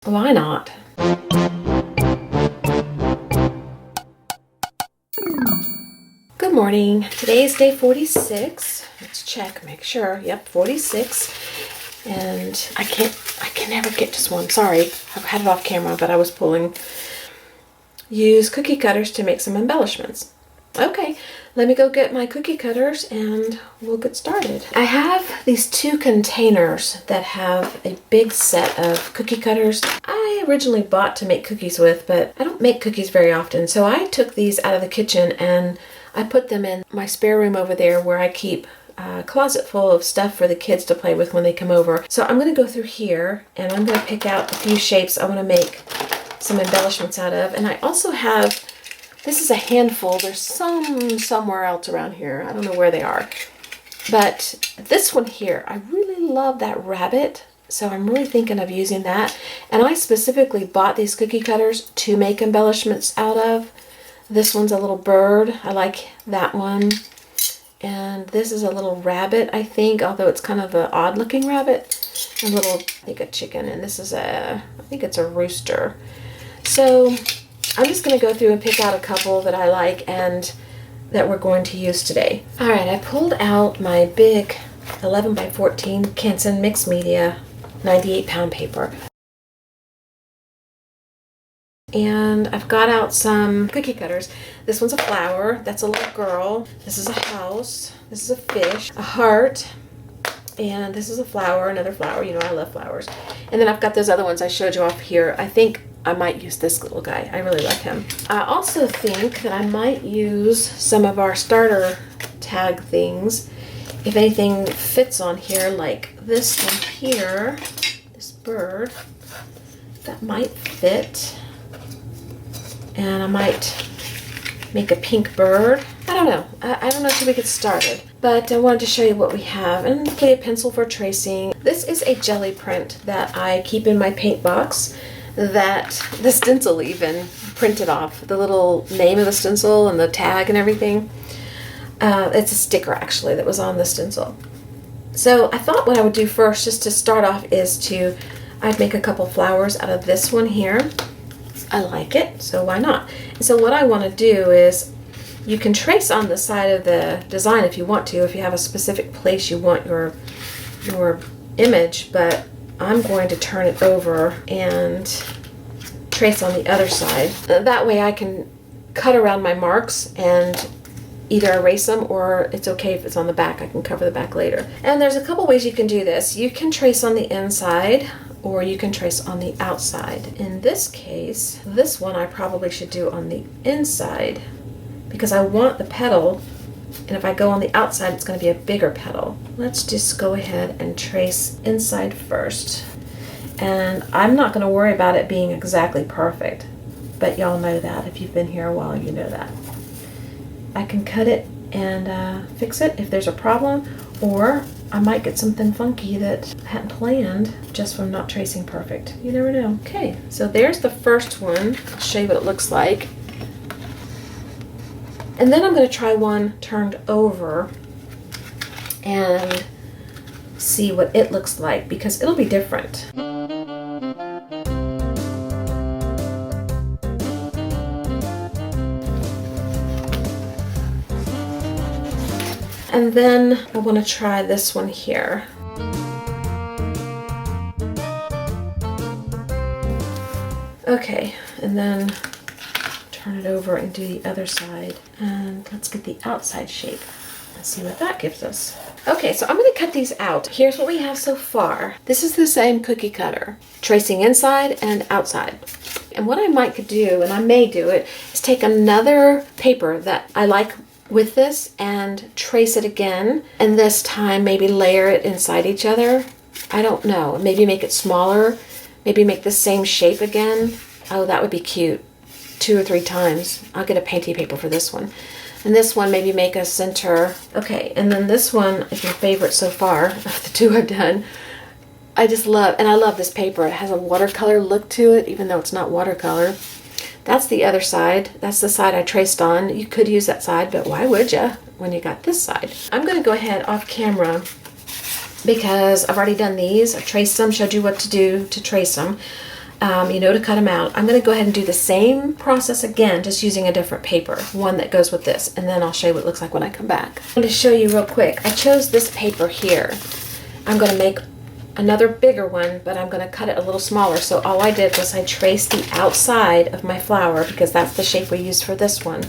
Why not? Good morning. Today's day 46. Let's check, make sure. Yep, 46. And I can never get just one. Sorry. I've had it off camera, but I was pulling. Use cookie cutters to make some embellishments. Okay, let me go get my cookie cutters and we'll get started. I have these 2 containers that have a big set of cookie cutters. I originally bought to make cookies with, but I don't make cookies very often. So I took these out of the kitchen and I put them in my spare room over there where I keep a closet full of stuff for the kids to play with when they come over. So I'm going to go through here and I'm going to pick out a few shapes I want to make some embellishments out of. And I also have, this is a handful. There's some somewhere else around here. I don't know where they are. But this one here, I really love that rabbit. So I'm really thinking of using that. And I specifically bought these cookie cutters to make embellishments out of. This one's a little bird. I like that one. And this is a little rabbit, I think, although it's kind of an odd looking rabbit. A little, I think a chicken. And this is I think it's a rooster. So I'm just going to go through and pick out a couple that I like and that we're going to use today. All right, I pulled out my big 11 by 14 Canson mixed media 98-pound paper. And I've got out some cookie cutters. This one's a flower. That's a little girl. This is a house. This is a fish. A heart. And this is a flower, another flower. You know, I love flowers. And then I've got those other ones I showed you off here. I think I might use this little guy. I really like him. I also think that I might use some of our starter tag things. If anything fits on here, like this one here, this bird, that might fit. And I might make a pink bird. I don't know. I don't know till we get started. But I wanted to show you what we have. And hopefully a pencil for tracing. This is a jelly print that I keep in my paint box that the stencil even printed off. The little name of the stencil and the tag and everything. It's a sticker actually that was on the stencil. So I thought what I would do first just to start off is I'd make a couple flowers out of this one here. I like it, so why not? And so what I want to do is, you can trace on the side of the design if you want to, if you have a specific place you want your image, but I'm going to turn it over and trace on the other side. That way I can cut around my marks and either erase them, or it's okay if it's on the back. I can cover the back later. And there's a couple ways you can do this. You can trace on the inside, or you can trace on the outside. In this case, this one I probably should do on the inside because I want the petal, and if I go on the outside, it's going to be a bigger petal. Let's just go ahead and trace inside first. And I'm not going to worry about it being exactly perfect, but y'all know that. If you've been here a while, you know that. I can cut it and fix it if there's a problem, or I might get something funky that I hadn't planned just from not tracing perfect. You never know. Okay, so there's the first one. I'll show you what it looks like. And then I'm going to try one turned over and see what it looks like because it'll be different. And then I want to try this one here. Okay, and then turn it over and do the other side. And let's get the outside shape and see what that gives us. Okay, so I'm going to cut these out. Here's what we have so far. This is the same cookie cutter, tracing inside and outside. And what I might do, and I may do it, is take another paper that I like with this and trace it again, and this time maybe layer it inside each other. I don't know, maybe make it smaller, maybe make the same shape again. Oh, that would be cute. 2 or 3 times. I'll get a painty paper for this one. And this one maybe make a center. Okay, and then this one is my favorite so far of the 2 I've done. I just love, and I love this paper. It has a watercolor look to it, even though it's not watercolor. That's the other side. That's the side I traced on. You could use that side, but why would you when you got this side? I'm going to go ahead off camera because I've already done these. I traced them, showed you what to do to trace them. to cut them out. I'm going to go ahead and do the same process again, just using a different paper, one that goes with this, and then I'll show you what it looks like when I come back. I'm going to show you real quick. I chose this paper here. I'm going to make another bigger one, but I'm going to cut it a little smaller. So all I did was I traced the outside of my flower, because that's the shape we used for this one.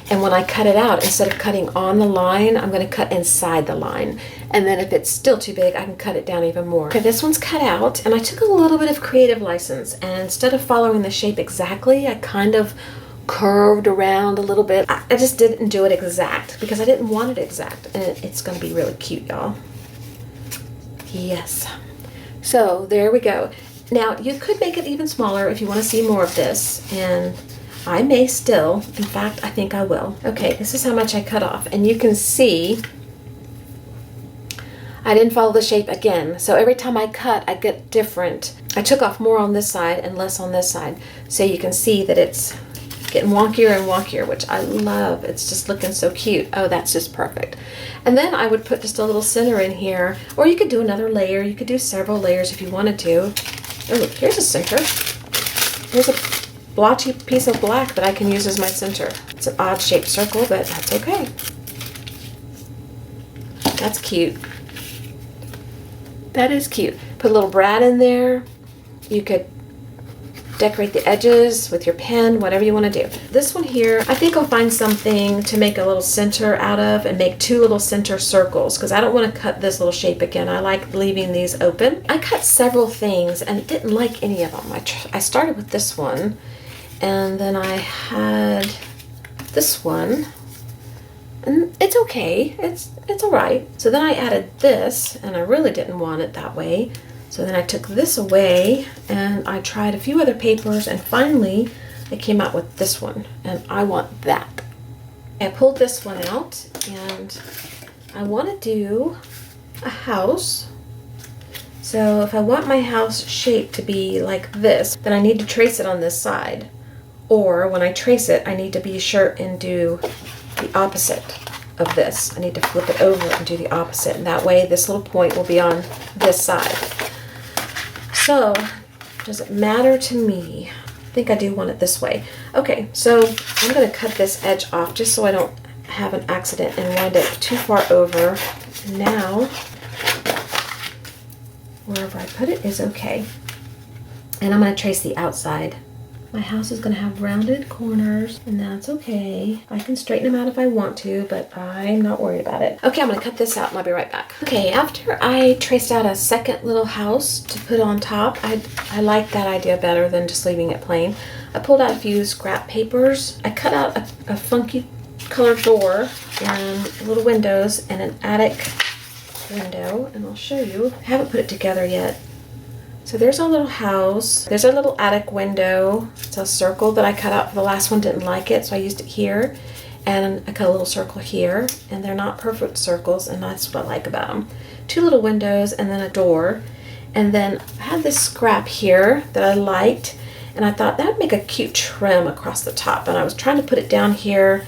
And when I cut it out, instead of cutting on the line, I'm going to cut inside the line. And then if it's still too big, I can cut it down even more. Okay, this one's cut out, and I took a little bit of creative license. And instead of following the shape exactly, I kind of curved around a little bit. I just didn't do it exact because I didn't want it exact. And it's going to be really cute, y'all. Yes. So there we go. Now, you could make it even smaller if you want to see more of this. And I may still, in fact, I think I will. Okay, this is how much I cut off. And you can see I didn't follow the shape again. So every time I cut, I get different. I took off more on this side and less on this side. So you can see that it's getting wonkier and wonkier, which I love. It's just looking so cute. Oh, that's just perfect. And then I would put just a little center in here, or you could do another layer. You could do several layers if you wanted to. Oh, here's a center. Here's a blotchy piece of black that I can use as my center. It's an odd shaped circle, but that's okay. That's cute. That is cute. Put a little brad in there. You could decorate the edges with your pen, whatever you want to do. This one here, I think I'll find something to make a little center out of and make two little center circles, because I don't want to cut this little shape again. I like leaving these open. I cut several things and didn't like any of them. I started with this one, and then I had this one, and it's okay. It's all right. So then I added this, and I really didn't want it that way. So then I took this away, and I tried a few other papers, and finally I came out with this one, and I want that. I pulled this one out, and I want to do a house. So if I want my house shape to be like this, then I need to trace it on this side. Or when I trace it, I need to be sure and do the opposite of this. I need to flip it over and do the opposite, and that way this little point will be on this side. So, does it matter to me? I think I do want it this way. Okay, so I'm going to cut this edge off just so I don't have an accident and wind it too far over. Now, wherever I put it is okay. And I'm going to trace the outside. My house is going to have rounded corners, and that's okay. I can straighten them out if I want to, but I'm not worried about it. Okay, I'm going to cut this out and I'll be right back. Okay, after I traced out a second little house to put on top, I like that idea better than just leaving it plain. I pulled out a few scrap papers. I cut out a funky colored door and little windows and an attic window, and I'll show you. I haven't put it together yet. So there's our little house. There's our little attic window. It's a circle that I cut out for the last one. Didn't like it, so I used it here. And I cut a little circle here. And they're not perfect circles, and that's what I like about them. Two little windows and then a door. And then I had this scrap here that I liked. And I thought that would make a cute trim across the top. And I was trying to put it down here,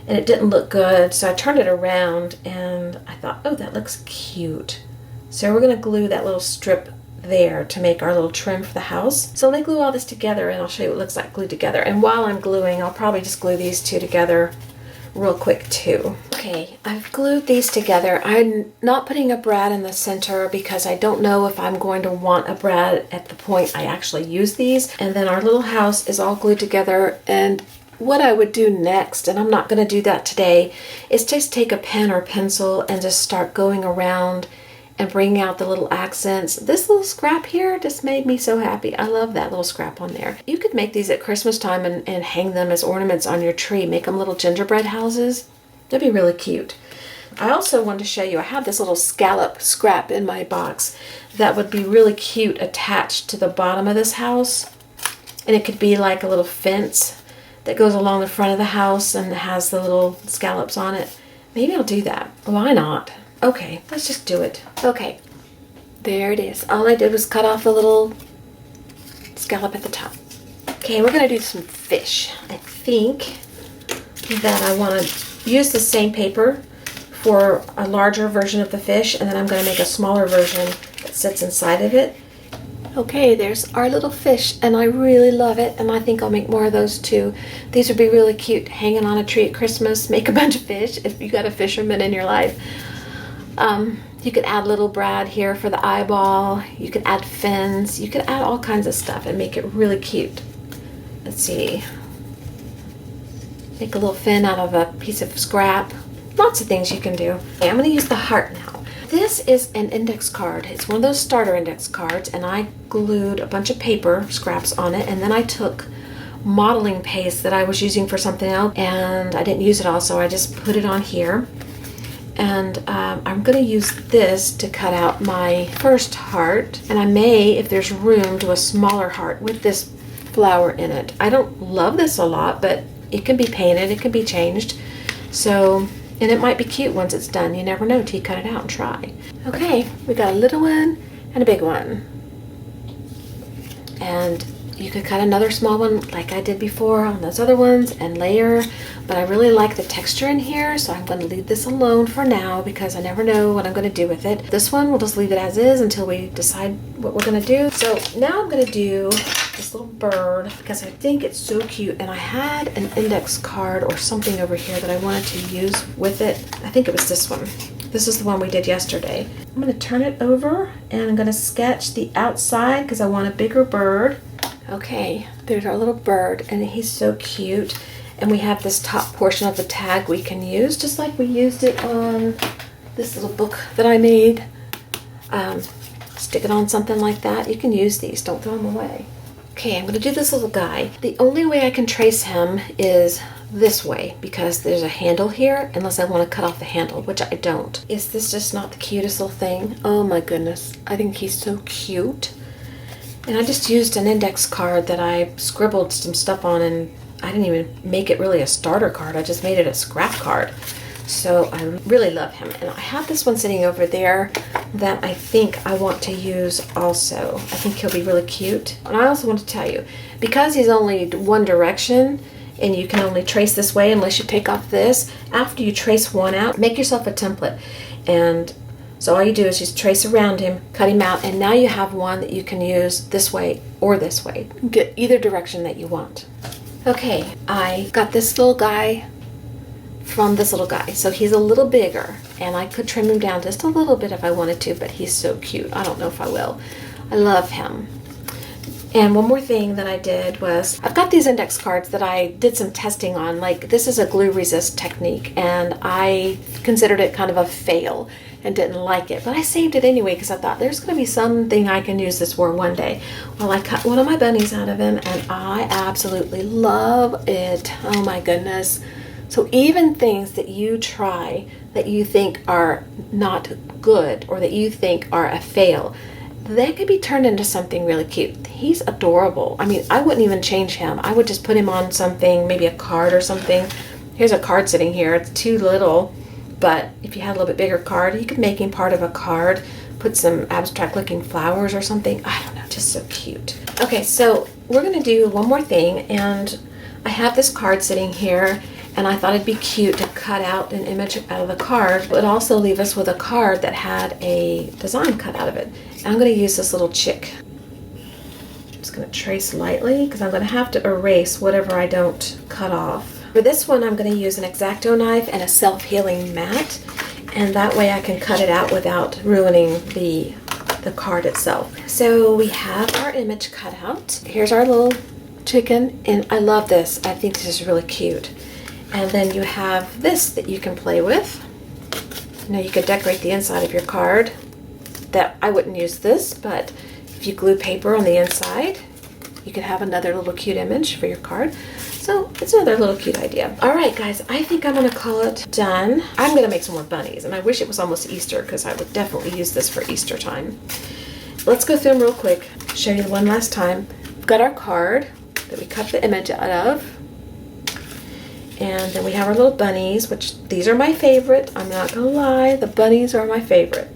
and it didn't look good. So I turned it around, and I thought, oh, that looks cute. So we're going to glue that little strip there to make our little trim for the house. So let me glue all this together, and I'll show you what it looks like glued together. And while I'm gluing, I'll probably just glue these two together real quick too. Okay, I've glued these together. I'm not putting a brad in the center because I don't know if I'm going to want a brad at the point I actually use these. And then our little house is all glued together, and what I would do next, and I'm not going to do that today, is just take a pen or pencil and just start going around and bring out the little accents. This little scrap here just made me so happy. I love that little scrap on there. You could make these at Christmas time and hang them as ornaments on your tree. Make them little gingerbread houses. That'd be really cute. I also wanted to show you, I have this little scallop scrap in my box that would be really cute attached to the bottom of this house. And it could be like a little fence that goes along the front of the house and has the little scallops on it. Maybe I'll do that. Why not? Okay, let's just do it. Okay, there it is. All I did was cut off the little scallop at the top. Okay, we're gonna do some fish. I think that I wanna use the same paper for a larger version of the fish, and then I'm gonna make a smaller version that sits inside of it. Okay, there's our little fish, and I really love it, and I think I'll make more of those too. These would be really cute hanging on a tree at Christmas. Make a bunch of fish if you got a fisherman in your life. You could add little Brad here for the eyeball. You could add fins. You could add all kinds of stuff and make it really cute. Let's see. Make a little fin out of a piece of scrap. Lots of things you can do. Okay, I'm going to use the heart now. This is an index card. It's one of those starter index cards, and I glued a bunch of paper scraps on it, and then I took modeling paste that I was using for something else, and I didn't use it all, so I just put it on here. And I'm going to use this to cut out my first heart, and I may, if there's room, do a smaller heart with this flower in it. I don't love this a lot, but it can be painted, it can be changed. So, and it might be cute once it's done. You never know till you cut it out and try. Okay, we got a little one and a big one. And you could cut another small one like I did before on those other ones and layer, but I really like the texture in here, so I'm going to leave this alone for now because I never know what I'm going to do with it. This one, we'll just leave it as is until we decide what we're going to do. So now I'm going to do this little bird because I think it's so cute, and I had an index card or something over here that I wanted to use with it. I think it was this one. This is the one we did yesterday. I'm going to turn it over and I'm going to sketch the outside because I want a bigger bird. Okay, there's our little bird, and he's so cute. And we have this top portion of the tag we can use, just like we used it on this little book that I made. Stick it on something like that. You can use these, don't throw them away. Okay, I'm going to do this little guy. The only way I can trace him is this way because there's a handle here, unless I want to cut off the handle, which I don't. Is this just not the cutest little thing? Oh my goodness, I think he's so cute. And I just used an index card that I scribbled some stuff on, and I didn't even make it really a starter card. I just made it a scrap card. So I really love him. And I have this one sitting over there that I think I want to use also. I think he'll be really cute. And I also want to tell you, because he's only one direction, and you can only trace this way unless you take off this, after you trace one out, make yourself a template. And so all you do is just trace around him, cut him out, and now you have one that you can use this way or this way. Get either direction that you want. Okay, I got this little guy from this little guy. So he's a little bigger, and I could trim him down just a little bit if I wanted to, but he's so cute. I don't know if I will. I love him. And one more thing that I did was, I've got these index cards that I did some testing on. Like, this is a glue resist technique, and I considered it kind of a fail and didn't like it. But I saved it anyway because I thought there's going to be something I can use this for one day. Well, I cut one of my bunnies out of him, and I absolutely love it. Oh my goodness. So even things that you try that you think are not good or that you think are a fail, they could be turned into something really cute. He's adorable. I mean, I wouldn't even change him. I would just put him on something, maybe a card or something. Here's a card sitting here. It's too little, but if you had a little bit bigger card, you could make him part of a card, put some abstract looking flowers or something. I don't know, just so cute. Okay, so we're gonna do one more thing, and I have this card sitting here, and I thought it'd be cute to cut out an image out of the card, but also leave us with a card that had a design cut out of it. I'm going to use this little chick. I'm just going to trace lightly because I'm going to have to erase whatever I don't cut off. For this one, I'm going to use an X-Acto knife and a self-healing mat, and that way I can cut it out without ruining the card itself. So we have our image cut out. Here's our little chicken, and I love this. I think this is really cute. And then you have this that you can play with. Now you could decorate the inside of your card. That I wouldn't use this, but if you glue paper on the inside, you could have another little cute image for your card. So it's another little cute idea. All right, guys, I think I'm gonna call it done. I'm gonna make some more bunnies, and I wish it was almost Easter because I would definitely use this for Easter time. Let's go through them real quick, show you one last time. We've got our card that we cut the image out of. And then we have our little bunnies, which these are my favorite. I'm not gonna lie, the bunnies are my favorite.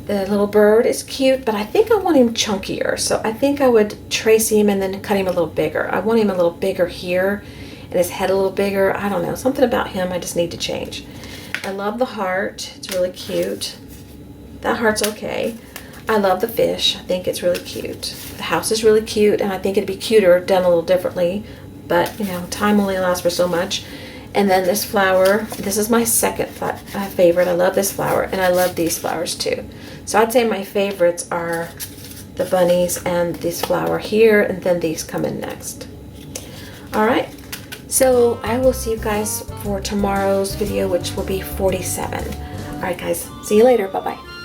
The little bird is cute, but I think I want him chunkier. So I think I would trace him and then cut him a little bigger. I want him a little bigger here and his head a little bigger. I don't know, something about him I just need to change. I love the heart, it's really cute. That heart's okay. I love the fish. I think it's really cute. The house is really cute, and I think it'd be cuter done a little differently. But, you know, time only lasts for so much. And then this flower, this is my second favorite. I love this flower, and I love these flowers too. So I'd say my favorites are the bunnies and this flower here, and then these come in next. All right. So I will see you guys for tomorrow's video, which will be 47. All right, guys. See you later. Bye-bye.